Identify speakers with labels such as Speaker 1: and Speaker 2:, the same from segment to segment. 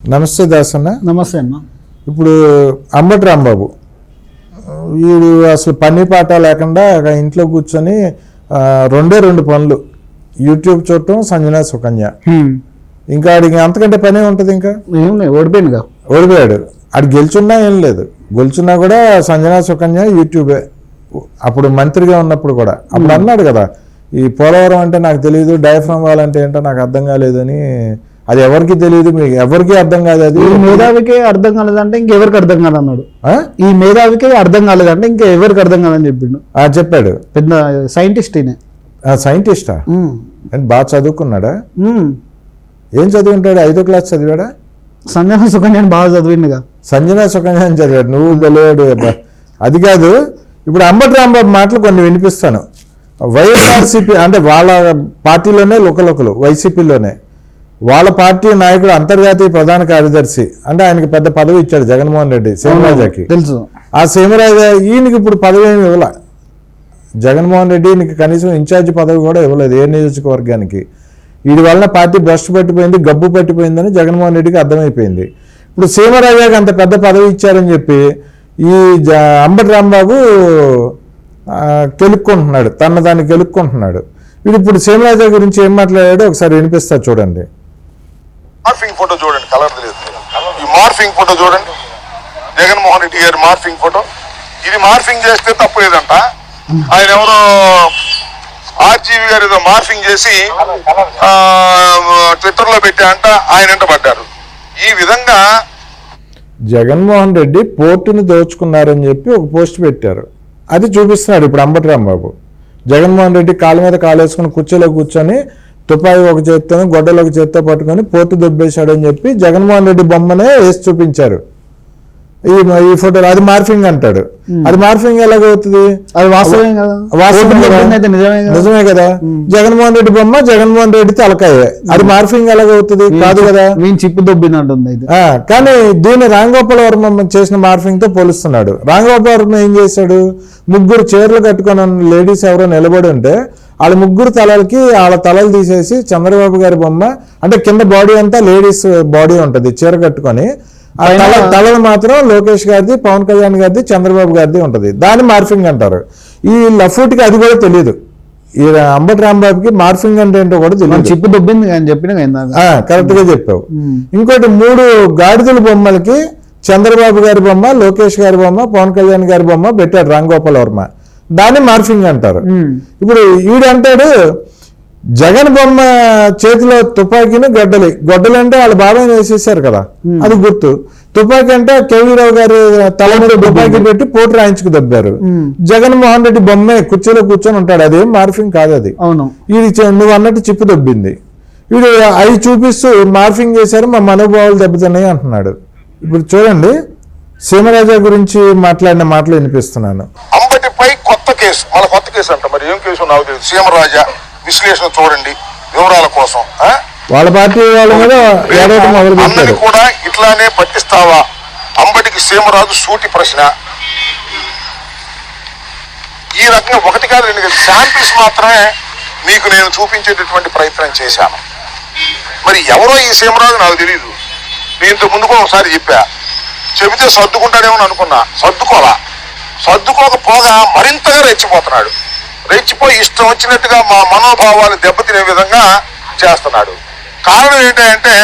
Speaker 1: నమస్తే దాసన్న.
Speaker 2: నమస్తే అన్న.
Speaker 1: ఇప్పుడు అంబటి రాంబాబు వీడు అసలు పని పాట లేకుండా ఇంట్లో కూర్చొని రెండు పనులు, యూట్యూబ్ చూడటం, సంజనా సుకన్య. ఇంకా ఆడికి అంతకంటే పనే ఉంటుంది. ఇంకా ఓడిపోయాడు. ఆడు గెలుచున్నా ఏం లేదు, గెలుచున్నా కూడా సంజనా సుకన్య యూట్యూబే. అప్పుడు మంత్రిగా ఉన్నప్పుడు కూడా అప్పుడు అన్నాడు కదా, ఈ పోలవరం అంటే నాకు తెలియదు, డయాఫ్రామ్ వాల్ అంటే ఏంటో నాకు అర్థం కాలేదని. అది ఎవరికి తెలియదు, మీకు ఎవరికి అర్థం కాదు. అది
Speaker 2: మేధావికి అర్థం కాలేదంటే ఇంకెవరికి అర్థం కాదన్నాడు. ఈ మేధావికి అర్థం కాలేదంటే ఇంకా ఎవరికి అర్థం కాదని చెప్పిండు.
Speaker 1: చెప్పాడు.
Speaker 2: పెద్ద సైంటిస్ట్.
Speaker 1: సైంటిస్టా? బాగా చదువుకున్నాడా? ఏం చదువుంటాడు? 5వ క్లాస్ చదివాడా?
Speaker 2: సంజనా సుకన్య బాగా చదివిందిగా.
Speaker 1: సంజనా సుకన్య అని చదివాడు. నువ్వు తెలివాడు. అది కాదు, ఇప్పుడు అంబటి రాంబాబు మాటలు కొన్ని వినిపిస్తాను. వైఎస్ఆర్సీపీ అంటే వాళ్ళ పార్టీలోనే లుకలుకలు, వైసీపీలోనే వాళ్ళ పార్టీ నాయకుడు, అంతర్జాతీయ ప్రధాన కార్యదర్శి, అంటే ఆయనకి పెద్ద పదవి ఇచ్చాడు జగన్మోహన్ రెడ్డి, సీమరాజాకి.
Speaker 2: తెలుసు.
Speaker 1: ఆ సీమరాజా ఈయనకి ఇప్పుడు పదవి ఏమి ఇవ్వాల. జగన్మోహన్ రెడ్డి ఈయనకి కనీసం ఇన్ఛార్జి పదవి కూడా ఇవ్వలేదు ఏ నియోజకవర్గానికి. వీడి వలన పార్టీ భ్రష్టు పట్టిపోయింది, గబ్బు పట్టిపోయిందని జగన్మోహన్ రెడ్డికి అర్థమైపోయింది. ఇప్పుడు సీమరాజాకి అంత పెద్ద పదవి ఇచ్చారని చెప్పి ఈ అంబటి రాంబాబు గెలుక్కుంటున్నాడు, దాన్ని గెలుక్కుంటున్నాడు. వీడు ఇప్పుడు సీమరాజా గురించి ఏం మాట్లాడాడో ఒకసారి వినిపిస్తా చూడండి.
Speaker 3: మార్ఫింగ్ ఫోటో చూడండి, కలర్ తెలియదు. ఈ మార్ఫింగ్ ఫోటో చూడండి, జగన్మోహన్ రెడ్డి గారి మార్ఫింగ్ ఫోటో. ఇది మార్ఫింగ్ చేస్తే తప్పు లేదంట. ఆయన ఎవరో ఆర్జీవి గారు ఏదో మార్ఫింగ్ చేసి ట్విట్టర్ లో పెట్టారంట, ఆయన వెంట పడ్డారు. ఈ విధంగా
Speaker 1: జగన్మోహన్ రెడ్డి పోర్టుని దోచుకున్నారని చెప్పి ఒక పోస్ట్ పెట్టారు. అది చూపిస్తున్నాడు ఇప్పుడు అంబటి రాంబాబు. జగన్మోహన్ రెడ్డి కాళ్ళ మీద కాలేసుకుని కుర్చీలో కూర్చొని తుపాయి ఒక చేత్తో, గొడ్డలు ఒక చేత్తో పట్టుకొని పోర్టు దొబ్బేశాడని చెప్పి జగన్మోహన్ రెడ్డి బొమ్మనే వేసి చూపించారు ఈ ఫోటోలో. అది మార్ఫింగ్ అంటాడు. అది మార్ఫింగ్ ఎలాగవుతుంది?
Speaker 2: అది వాస్తవం కదా,
Speaker 1: నిజమే కదా. జగన్మోహన్ రెడ్డి బొమ్మ, జగన్మోహన్ రెడ్డి తలకాయ, అది మార్ఫింగ్ ఎలాగవుతుంది? కాదు కదా.
Speaker 2: చిప్పు దొబ్బినట్టుంది.
Speaker 1: కానీ దీన్ని రాంగోపాల్ వర్మ చేసిన మార్ఫింగ్ తో పోలుస్తున్నాడు. రాంగోపాల్ వర్మ ఏం చేశాడు? 3 చీరలు కట్టుకున్న లేడీస్ ఎవరో నిలబడి ఉంటే వాళ్ళ 3 తలలకి వాళ్ళ తలలు తీసేసి చంద్రబాబు గారి బొమ్మ, అంటే కింద బాడీ అంతా లేడీస్ బాడీ ఉంటుంది చీర కట్టుకొని, ఆ తలలు మాత్రం లోకేష్ గారిది, పవన్ కళ్యాణ్ గారిది, చంద్రబాబు గారిది ఉంటది. దాన్ని మార్ఫింగ్ అంటారు. ఈ లఫూట్కి అది కూడా తెలియదు. ఈ అంబటి రాంబాబుకి మార్ఫింగ్ అంటే ఏంటో కూడా తెలియదు.
Speaker 2: చిప్పు దొబ్బింది అని చెప్పిన
Speaker 1: కరెక్ట్ గా చెప్పావు. ఇంకోటి 3 గాడిదల బొమ్మలకి చంద్రబాబు గారి బొమ్మ, లోకేష్ గారి బొమ్మ, పవన్ కళ్యాణ్ గారి బొమ్మ పెట్టాడు రాంగోపాల్ వర్మ. దాన్ని మార్ఫింగ్ అంటారు. ఇప్పుడు వీడంటాడు జగన్ బొమ్మ చేతిలో తుపాకీని గొడ్డలి అంటే వాళ్ళ బాబాయ్ని వేసేసారు కదా, అది గుర్తు. తుపాకీ అంటే కేవీరావు గారి తల మీద తుపాకీ పెట్టి పోటు రాయించుకు దబ్బారు. జగన్మోహన్ రెడ్డి బొమ్మే కుర్చీలో కూర్చొని ఉంటాడు. అదేం మార్ఫింగ్ కాదు. అది వీడి నువ్వు అన్నట్టు చిప్పు దొబ్బింది. వీడు అవి చూపిస్తూ మార్ఫింగ్ చేశారు, మా మనోభావాలు దెబ్బతిన్నాయి అంటున్నాడు. ఇప్పుడు చూడండి సీమరాజా గురించి మాట్లాడిన మాటలు వినిపిస్తున్నాను.
Speaker 3: అంబటిపై కొత్త కేసు, మళ్ళీ కొత్త కేసు అంట. మరి ఏం కేసు నాకు తెలియదు. సీమరాజా విశ్లేషణ చూడండి వివరాల కోసం.
Speaker 1: వాళ్ళ పార్టీ వాళ్ళ మీద
Speaker 3: అందరినీ కూడా ఇట్లానే పట్టిస్తావా? అంబటికి సీమరాజు సూటి ప్రశ్న. ఈ రకంగా 1 కాదు 2 కాదు, శాంపిల్స్ మాత్రమే మీకు నేను చూపించేటటువంటి ప్రయత్నం చేశాను. మరి ఎవరో ఈ సీమరాజు నాకు తెలియదు. నేను ఇంతకు ముందు కూడా ఒకసారి చెబితే సర్దుకుంటాడేమో అనుకున్నా, సర్దుకోకపోగా మరింతగా రెచ్చిపోతున్నాడు. రెచ్చిపోయి ఇష్టం వచ్చినట్టుగా మా మనోభావాలు దెబ్బతినే విధంగా చేస్తున్నాడు. కారణం ఏంటంటే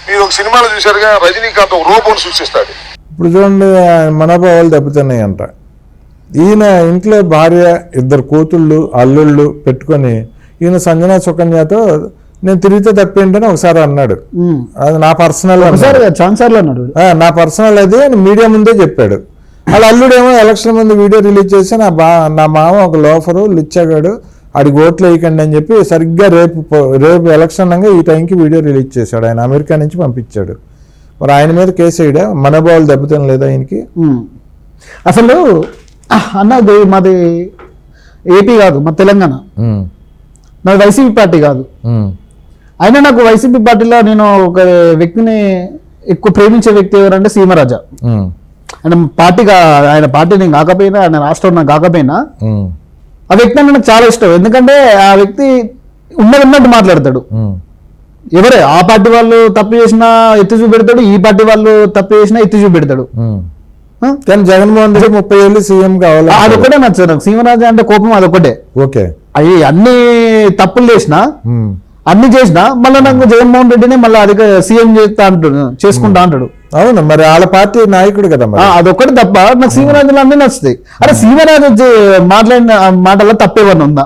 Speaker 3: మీరు ఒక సినిమాలో చూశారుగా, రజనీకాంత్ ఒక రోబోను సృష్టిస్తాడు.
Speaker 1: ఇప్పుడు చూడండి మనోభావాలు దెబ్బతిన్నాయి అంట. ఈయన ఇంట్లో భార్య, 2 కూతుళ్ళు, అల్లుళ్ళు పెట్టుకొని ఈయన సంజనా సుకన్యతో నేను తిరిగితే తప్పేంటని ఒకసారి అన్నాడు. అది నా పర్సనల్
Speaker 2: అన్నాడు.
Speaker 1: నా పర్సనల్ అది మీడియా ముందే చెప్పాడు. వాళ్ళ అల్లుడేమో ఎలక్షన్ ముందు వీడియో రిలీజ్ చేసి నా మామ ఒక లోఫరు లిచ్చాగాడు, ఆడికి ఓట్లు వేయకండి అని చెప్పి సరిగ్గా రేపు ఎలక్షన్ అనగా ఈ టైంకి వీడియో రిలీజ్ చేశాడు. ఆయన అమెరికా నుంచి పంపించాడు. మరి ఆయన మీద కేసు వేయడా? మనోభావాలు దెబ్బతిన లేదా ఆయనకి?
Speaker 2: అసలు అన్నది మాది ఏపీ కాదు, మా తెలంగాణ. నాది వైసీపీ పార్టీ కాదు. అయినా నాకు వైసీపీ పార్టీలో నేను ఒక వ్యక్తిని ఎక్కువ ప్రేమించే వ్యక్తి ఎవరంటే సీమరాజా. ఆయన పార్టీని కాకపోయినా, ఆయన రాష్ట్రం కాకపోయినా ఆ వ్యక్తి అంటే నాకు చాలా ఇష్టం. ఎందుకంటే ఆ వ్యక్తి ఉన్నట్టు మాట్లాడతాడు. ఎవరే ఆ పార్టీ వాళ్ళు తప్పు చేసినా ఎత్తి చూపెడతాడు, ఈ పార్టీ వాళ్ళు తప్పు చేసినా ఎత్తి చూపెడతాడు. ఆ?
Speaker 1: కానీ జగన్మోహన్ రెడ్డి 30 ఏళ్ళు సీఎం కావాలి.
Speaker 2: అదొకటే నచ్చదు నాకు. సీమరాజు అంటే కోపం అదొకటే.
Speaker 1: ఓకే.
Speaker 2: అవి అన్ని తప్పులు చేసినా అన్ని చేసినా మళ్ళీ నాకు జగన్మోహన్ రెడ్డిని మళ్ళీ అధిక సీఎం చేస్తా అంటాడు, చేసుకుంటా అంటాడు.
Speaker 1: అవును, మరి వాళ్ళ పార్టీ నాయకుడు కదా మరి.
Speaker 2: అదొక్కటి తప్ప నాకు సీమరాజులు అన్ని నచ్చుతాయి. అరే సీమరాజు మాట్లాడిన మాటల్లో తప్పేమన్నా ఉందా?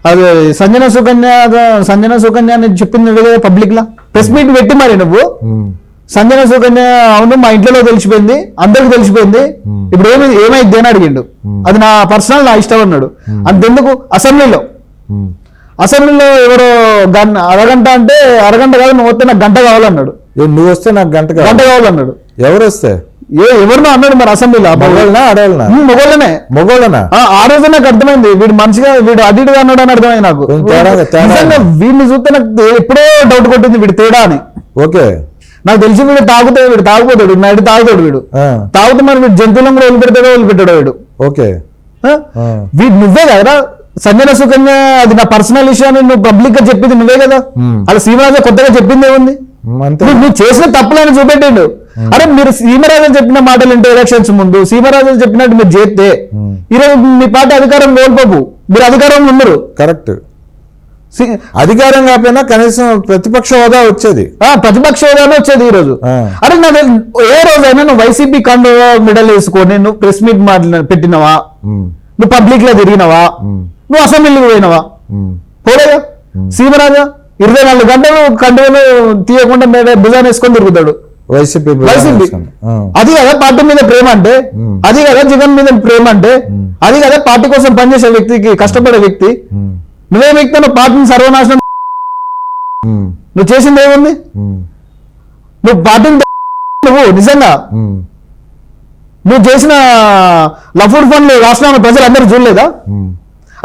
Speaker 2: అది సంజన సుకన్య అని చెప్పింది పబ్లిక్ లా ప్రెస్ మీట్ పెట్టి మరి నువ్వు సంజన సుకన్య అవును మా ఇంట్లో తెలిసిపోయింది, అందరికి తెలిసిపోయింది, ఇప్పుడు ఏమైంది అని అడిగిండు. అది నా పర్సనల్, నా ఇష్టం అన్నాడు. అంతెందుకు అసెంబ్లీలో ఎవరో అరగంట అంటే అరగంట కాదు, నువ్వు వస్తే నాకు గంట కావాలన్నాడు.
Speaker 1: నువ్వు వస్తే నాకు గంట
Speaker 2: కావాలన్నాడు.
Speaker 1: ఎవరు వస్తే
Speaker 2: ఎవరినో అన్నాడు మరి అసెంబ్లీలో. మొగోళ్ళనా? ఆ రోజు నాకు అర్థమైంది వీడు మంచిగా వీడు అడిగా అన్నాడు అని అర్థమైంది నాకు. వీడిని చూస్తే నాకు ఎప్పుడో డౌట్ కొట్టింది వీడు తేడా అని.
Speaker 1: ఓకే.
Speaker 2: నాకు తెలిసి వీడు తాగుపోతాడు నైట్ తాగుతాడు వీడు. తాగుతూ మరి వీడు జంతువులను కూడా వదిలిపెట్టాడు వీడు.
Speaker 1: ఓకే.
Speaker 2: వీడు నువ్వే కదా సంజన సుకన్య, అది నా పర్సనల్ విషయాన్ని నువ్వు పబ్లిక్ గా చెప్పింది నువ్వే కదా. అలా సీమరాజా కొత్తగా చెప్పింది ఏముంది? నువ్వు చేసిన తప్పులని చూపెట్టిండు. అరే మీరు సీమరాజా చెప్పిన మాటలు అంటే ఎలక్షన్స్ ముందు సీమరాజా చెప్పినట్టు మీరు చేస్తే ఈరోజు మీ పార్టీ అధికారం కోల్పోపు, మీరు అధికారంలో ఉన్నారు.
Speaker 1: కరెక్ట్. అధికారం కాకపోయినా కనీసం ప్రతిపక్ష హోదా వచ్చేది.
Speaker 2: ప్రతిపక్ష హోదానే వచ్చేది ఈ రోజు. అరే నా ఏ రోజైనా నువ్వు వైసీపీ కండువా మెడల్ వేసుకొని నువ్వు ప్రెస్ మీట్ పెట్టినవా? నువ్వు పబ్లిక్ లో తిరిగినవా? నువ్వు అసెంబ్లీకి పోయినవా? పోలేదా? సీమరాజా 24 గంటలు కండువలు తీయకుండా భుజాన్ని వేసుకొని తిరుగుతాడు వైసీపీ. అది కదా పార్టీ మీద ప్రేమ అంటే, అది కదా జగన్ మీద ప్రేమ అంటే, అది కదా పార్టీ కోసం పనిచేసే వ్యక్తికి, కష్టపడే వ్యక్తి. నువ్వే వ్యక్తి నువ్వు పార్టీని సర్వనాశనం నువ్వు చేసింది ఏముంది? నువ్వు పార్టీని నువ్వు నిజంగా నువ్వు చేసిన లఫ్డ్ ఫండ్లు రాష్ట్రంలో ప్రజలు అందరూ చూడలేదా?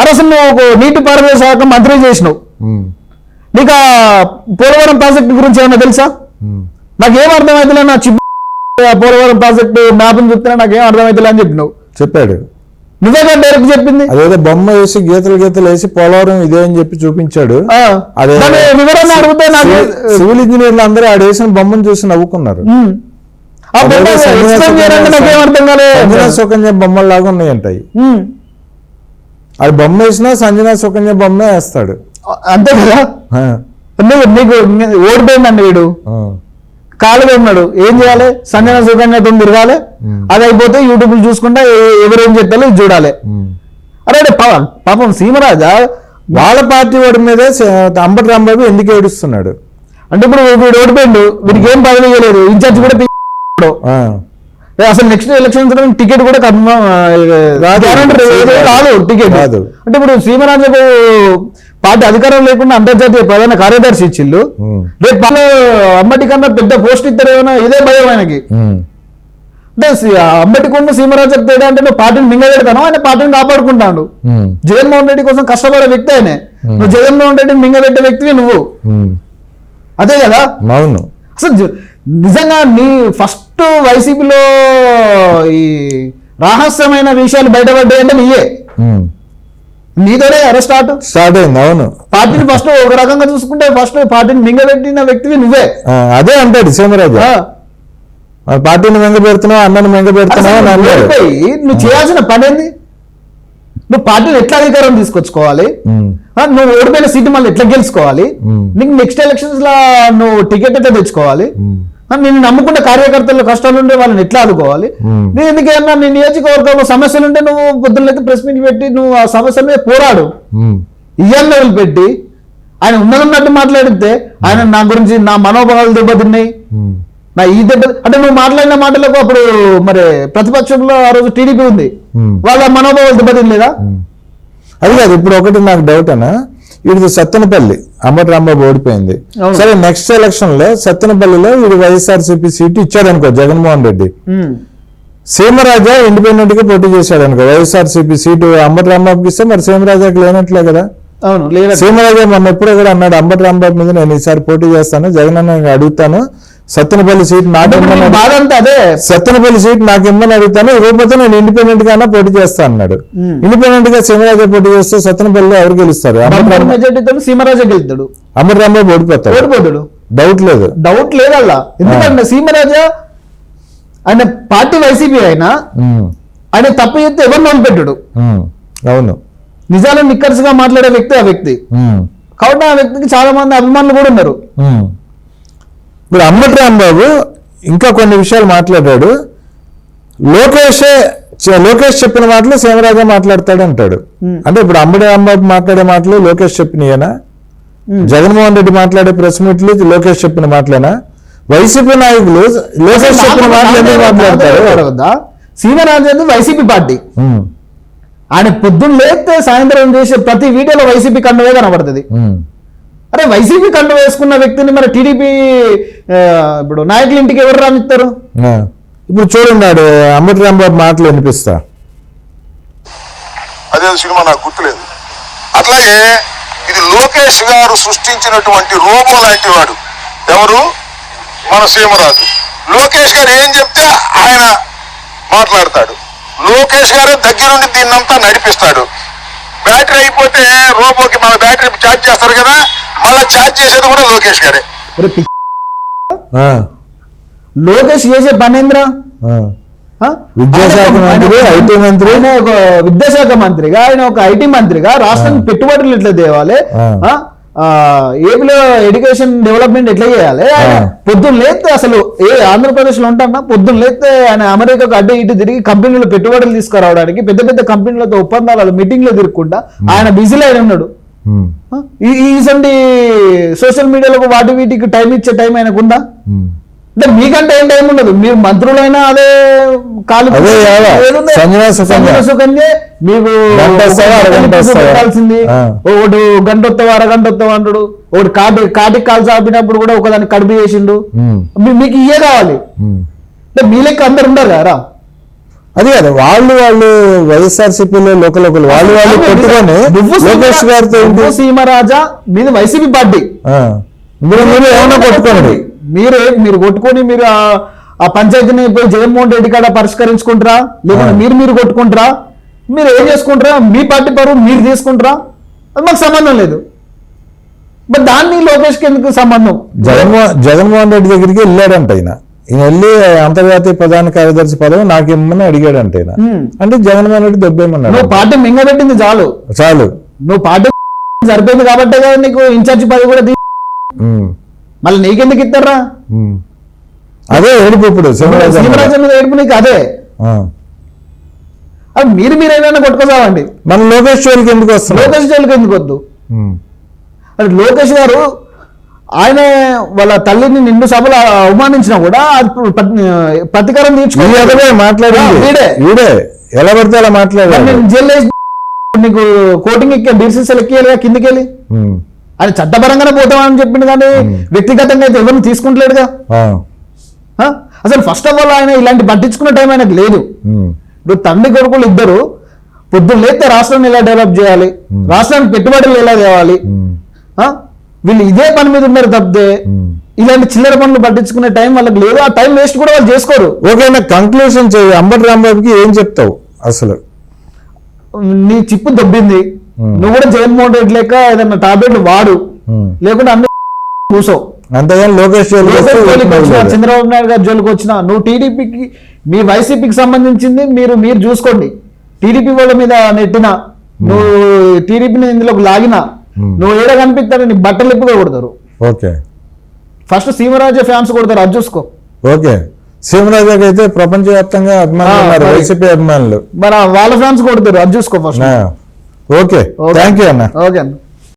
Speaker 2: అరే అసలు నువ్వు నీటిపారుదల శాఖ మంత్రి చేసినావు, నీకు ఆ పోలవరం ప్రాజెక్టు గురించి ఏమన్నా తెలుసా? నాకేం అర్థమైతే నా పోలవరం ప్రాజెక్టు మ్యాప్ని చెప్తున్నా నాకేం అర్థమైతే అని చెప్పినావు.
Speaker 1: చెప్పాడు.
Speaker 2: నువ్వే కదా డైరెక్ట్ చెప్పింది.
Speaker 1: అదేదో బొమ్మ వేసి గీతలు వేసి పోలవరం ఇదే అని చెప్పి చూపించాడు. అదే
Speaker 2: వివరణ అడిగితే
Speaker 1: సివిల్ ఇంజనీర్లు అందరూ ఆడేసిన బొమ్మను చూసి నవ్వుకున్నారు. సుకన్య బొమ్మలు లాగా ఉన్నాయంట. అది బొమ్మ వేసినా సంజనా సుకన్య బొమ్మ వేస్తాడు.
Speaker 2: అంతే కదా. నీకు ఓడిపోయిందండి వీడు, కాలుగా ఉన్నాడు, ఏం చేయాలి? సంజన సుకన్యతో తిరగాలి, అది అయిపోతే యూట్యూబ్ చూసుకుంటా ఎవరేం చెప్తారో ఇది చూడాలి. అరే పాపం సీమరాజా
Speaker 1: వాళ్ళ పార్టీ వాడి మీద అంబటి రాంబాబు ఎందుకు ఏడుస్తున్నాడు
Speaker 2: అంటే ఇప్పుడు వీడు ఓడిపోయిండు, వీడికి ఏం పదవి ఇవ్వలేదు, ఇన్ఛార్జ్ కూడా అసలు నెక్స్ట్ ఎలక్షన్స్ టికెట్ కూడా రాదు టికెట్. అంటే ఇప్పుడు సీమరాజాకు పార్టీ అధికారం లేకుండా అంతర్జాతీయ ప్రధాన కార్యదర్శి ఇచ్చిళ్ళు, రేపు అంబటి కన్నా పెద్ద పోస్ట్ ఇస్తారేమో ఇదే భయం ఆయనకి. అంటే అంబటికున్న సీమరాజా తేడా అంటే నువ్వు పార్టీని మింగబెడతాను, ఆయన పార్టీని కాపాడుకుంటాడు. జగన్మోహన్ రెడ్డి కోసం కష్టపడే వ్యక్తి ఆయనే, నువ్వు జగన్మోహన్ రెడ్డిని మింగబెట్టే వ్యక్తివి నువ్వు. అదే కదా.
Speaker 1: అవును.
Speaker 2: అసలు నిజంగా నీ ఫస్ట్ వైసీపీలో ఈ రహస్యమైన విషయాలు బయటపడ్డాయంటే నీతోనే స్టార్ట్ అయింది. అవును. పార్టీని ఫస్ట్ ఒక రకంగా చూసుకుంటే ఫస్ట్ పార్టీని మింగబెట్టిన వ్యక్తివి నువ్వే.
Speaker 1: అదే అంటాడు సీమరాజు, పార్టీని మింగబెడుతున్నావు, అన్నను మింగబెడుతున్నావు.
Speaker 2: నువ్వు చేయాల్సిన పని ఏంది? నువ్వు పార్టీని ఎట్లా అధికారం తీసుకొచ్చుకోవాలి, నువ్వు ఓడిపోయిన సీటు మళ్ళీ ఎట్లా గెలుచుకోవాలి, నీకు నెక్స్ట్ ఎలక్షన్స్ లా నువ్వు టికెట్ ఎట్లా తెచ్చుకోవాలి, నేను నమ్ముకున్న కార్యకర్తలు కష్టాలు ఉంటే వాళ్ళని ఎట్లా ఆదుకోవాలి, నేను ఎందుకన్నా నీ నియోజకవర్గంలో సమస్యలు ఉంటే నువ్వు పొద్దున్నైతే ప్రెస్ మీట్ పెట్టి నువ్వు ఆ సమస్య మీద పోరాడు. ఇయ్యాల లెవెల్ పెట్టి ఆయన ఉన్నదన్నట్టు మాట్లాడితే ఆయన నా గురించి నా మనోభావాలు దెబ్బతిన్నాయి, నా ఈ దెబ్బ అంటే నువ్వు మాట్లాడిన మాటలకు అప్పుడు మరి ప్రతిపక్షంలో ఆ రోజు టీడీపీ ఉంది, వాళ్ళ మనోభావాలు దెబ్బతినలేదా?
Speaker 1: అది కాదు. ఇప్పుడు ఒకటి నాకు డౌట్ అన్నా, వీడిది సత్తెనపల్లి, అంబటి రాంబాబు ఓడిపోయింది సరే, నెక్స్ట్ ఎలక్షన్ లో సత్తెనపల్లిలో వీడు వైఎస్ఆర్సీపీ సీటు ఇచ్చాడు అనుకో జగన్మోహన్ రెడ్డి, సీమరాజా ఇండిపెండెంట్ గా పోటీ చేశాడు అనుకో, వైఎస్ఆర్సీపీ సీటు అంబటి రాంబాబుకి ఇస్తే మరి సీమరాజాకి లేనట్లే కదా.
Speaker 2: అవును.
Speaker 1: సీమరాజా మొన్న ఎప్పుడో కూడా అన్నాడు, అంబటి రాంబాబు మీద నేను ఈసారి పోటీ చేస్తాను, జగన్ అన్న అడుగుతాను, సత్తెనపల్లి సీట్ నాకు ఇమ్మని
Speaker 2: బాధ అంతా అదే.
Speaker 1: సత్తెనపల్లి సీట్ నాకు ఇమ్మని అడుగుతాను, ఇవ్వకపోతే నేను ఇండిపెండెంట్ గానే పోటీ చేస్తా అన్నాడు. ఇండిపెండెంట్ గా సీమరాజా పోటీ చేస్తే సత్తెనపల్లిలో ఎవరు గెలుస్తారు?
Speaker 2: మెజార్టీతో సీమరాజా గెలుతాడు,
Speaker 1: అమర్ రాంబాబు ఓడిపోతాడు,
Speaker 2: ఓడిపోతాడు,
Speaker 1: డౌట్ లేదు
Speaker 2: అలా. ఎందుకంటే సీమరాజా ఆయన పార్టీ వైసీపీ అయినా ఆయన తప్పు చేస్తే ఎవరిని వదిలిపెట్టాడు.
Speaker 1: అవును,
Speaker 2: నిజాలను నిక్కర్స్ గా మాట్లాడే వ్యక్తి ఆ వ్యక్తి. కాబట్టి ఆ వ్యక్తికి చాలా మంది అభిమానులు కూడా ఉన్నారు.
Speaker 1: ఇప్పుడు అంబటి రాంబాబు ఇంకా కొన్ని విషయాలు మాట్లాడాడు. లోకేష్ చెప్పిన మాటలు సీమరాజా మాట్లాడతాడు అంటాడు. అంటే ఇప్పుడు అంబటి రాంబాబు మాట్లాడే మాటలు లోకేష్ చెప్పినయేనా? జగన్మోహన్ రెడ్డి మాట్లాడే ప్రెస్ మీట్లు లోకేష్ చెప్పిన మాటలేనా? వైసీపీ నాయకులు లోకేష్ చెప్పిన మాటలు ఎందుకు మాట్లాడతారు?
Speaker 2: సీమరాజా వైసీపీ పార్టీ, ఆయన పొద్దున్న లేస్తే సాయంత్రం చేసే ప్రతి వీడియోలో వైసీపీ కండువే కనబడుతుంది. అరే వైసీపీ కండు వేసుకున్న వ్యక్తిని మరి టీడీపీ ఇప్పుడు నాయకుల ఇంటికి ఎవరు రానిస్తారు?
Speaker 1: ఇప్పుడు చూడండి అంబటి రాంబాబు మాటలు వినిపిస్తా.
Speaker 3: అదే సినిమా నాకు గుర్తులేదు. అట్లాగే ఇది లోకేష్ గారు సృష్టించినటువంటి రోబో లాంటి వాడు ఎవరు? మన సీమరాజు. లోకేష్ గారు ఏం చెప్తే ఆయన మాట్లాడతాడు. లోకేష్ గారు దగ్గరుండి దీన్నంతా నడిపిస్తాడు. బ్యాటరీ అయిపోతే రోబోకి మన బ్యాటరీ ఛార్జ్ చేస్తారు కదా, మళ్ళీ ఛార్జ్ చేసేది కూడా లోకేష్ గారే.
Speaker 2: లోకేష్ చేసే పనేంద్ర
Speaker 1: విద్యాశాఖ మంత్రి, ఐటీ మంత్రి,
Speaker 2: ఒక విద్యాశాఖ మంత్రిగా ఆయన ఒక ఐటీ మంత్రిగా రాష్ట్రానికి పెట్టుబడులు ఎట్లా తేవాలి, ఏపీలో ఎడ్యుకేషన్ డెవలప్మెంట్ ఎట్లా చేయాలి, పొద్దున్న లేస్తే అసలు ఆంధ్రప్రదేశ్ లో ఉంటానా పొద్దున్న లేస్తే ఆయన అమెరికాకు అడ్డు ఇటు తిరిగి కంపెనీలు పెట్టుబడులు తీసుకురావడానికి పెద్ద పెద్ద కంపెనీలతో ఒప్పందాలు మీటింగ్లు తిరుగుకుంటా ఆయన బిజీలో ఆయన ఉన్నాడు. ఈసండి సోషల్ మీడియాలో వాటి వీటికి టైం ఇచ్చే టైం ఆయనకు ఉందా? అంటే మీకంటే ఏం టైం ఉండదు. మీరు మంత్రులైనా అదే కాలు సుకన్య మీకు పెట్టాల్సింది. ఒకటి గంట వస్తావా అరగంట వస్తావా అంటాడు, ఒకటి కాటికి కాలు చాపినప్పుడు కూడా ఒకదాన్ని కడుపు చేసిండు. మీకు ఇయే కావాలి. అంటే మీ లెక్క అందరు ఉండరు కదా.
Speaker 1: అది కదా వాళ్ళు వైఎస్ఆర్సీపీలో లోకల్ వాళ్ళు కొట్టుకొని లోకేష్ గారితో
Speaker 2: సీమరాజా మీద వైసీపీ పార్టీ
Speaker 1: ఏమన్నా కొట్టుకోండి,
Speaker 2: మీరు కొట్టుకొని మీరు ఆ పంచాయతీని పోయి జగన్మోహన్ రెడ్డి కాడ పరిష్కరించుకుంటారా, లేకుంటే మీరు కొట్టుకుంటారా, మీరు ఏం చేసుకుంటారా, మీ పార్టీ పరువు మీరు తీసుకుంటారా, అది మాకు సంబంధం లేదు. బట్ దాన్ని లోకేష్కి ఎందుకు సంబంధం?
Speaker 1: జగన్మోహన్ రెడ్డి దగ్గరికి వెళ్ళాడంట ఆయన వెళ్ళి అంతర్జాతీయ ప్రధాన కార్యదర్శి పదవి నాకు ఇమ్మని అడిగాడంట ఆయన. అంటే జగన్మోహన్ రెడ్డి దెబ్బేమన్నాడు.
Speaker 2: నువ్వు పార్టీ మింగబెట్టింది చాలు, నువ్వు పార్టీ సరిపోయింది కాబట్టే కదా నీకు ఇన్ఛార్జి పదవి కూడా మళ్ళీ నీకెందుకు ఇస్తారా?
Speaker 1: అదే ఏడుపు ఇప్పుడు
Speaker 2: సీమరాజా మీద ఏడుపు నీకు అదే. అది మీరు ఏమైనా కొట్టుకోసావండి.
Speaker 1: మన లోకేష్ జోలికి ఎందుకు వస్తుంది?
Speaker 2: లోకేష్ జోలికి ఎందుకు వద్దు? అది లోకేష్ గారు ఆయన వాళ్ళ తల్లిని నిండు సభలు అవమానించినా కూడా ప్రతీకారం తీర్చుకుని
Speaker 1: మాట్లాడే ఎలా పడితే అలా మాట్లాడారు.
Speaker 2: జైలు నీకు కోటింగ్ డిసిసీలు ఎక్కియాలిగా కిందికి వెళ్ళి ఆయన చట్టపరంగానే పోతామని చెప్పిండు కానీ వ్యక్తిగతంగా అయితే ఎవరిని తీసుకుంటలేడుగా. అసలు ఫస్ట్ ఆఫ్ ఆల్ ఆయన ఇలాంటి పట్టించుకున్న టైం ఆయనకు లేదు. ఇప్పుడు తండ్రి కొడుకులు ఇద్దరు పొద్దున్న లేస్తే రాష్ట్రాన్ని ఎలా డెవలప్ చేయాలి, రాష్ట్రానికి పెట్టుబడులు ఎలా తేవాలి, వీళ్ళు ఇదే పని మీద ఉన్నారు తప్పితే ఇలాంటి చిల్లర పనులు పట్టించుకునే టైం వాళ్ళకి లేదు. ఆ టైం వేస్ట్ కూడా వాళ్ళు చేసుకోరు.
Speaker 1: ఓకే, కంక్లూషన్ చేయి. అంబటి రాంబాబుకి ఏం చెప్తావు? అసలు
Speaker 2: నీ చిప్పు దొబ్బింది, నువ్వు కూడా జగన్మోహన్ రెడ్డి లెక్క ఏదన్నా టాబ్లెట్లు వాడు, లేకుంటే అన్ని కూసో.
Speaker 1: అంతేగాని లోకేష్
Speaker 2: చంద్రబాబు నాయుడు గారి జోలికి వచ్చినా నువ్వు టీడీపీకి మీ వైసీపీకి సంబంధించింది మీరు చూసుకోండి. టీడీపీ వాళ్ళ మీద నెట్టినా నువ్వు టీడీపీని ఇందులోకి లాగినా నువ్వు ఏడ కనిపిస్తాడు నీ బట్టలు ఎప్పుగా కొడతారు.
Speaker 1: ఓకే,
Speaker 2: ఫస్ట్ సీమరాజా ఫ్యాన్స్ కొడతారు, అది చూసుకో.
Speaker 1: ఓకే, సీమరాజాకి అయితే ప్రపంచవ్యాప్తంగా అభిమానులు, వైసీపీ అభిమానులు,
Speaker 2: మరి వాళ్ళ ఫ్యాన్స్ కొడతారు, అది చూసుకో ఫస్ట్.
Speaker 1: ఓకే, థ్యాంక్ యూ అన్న.
Speaker 2: ఓకే అన్న.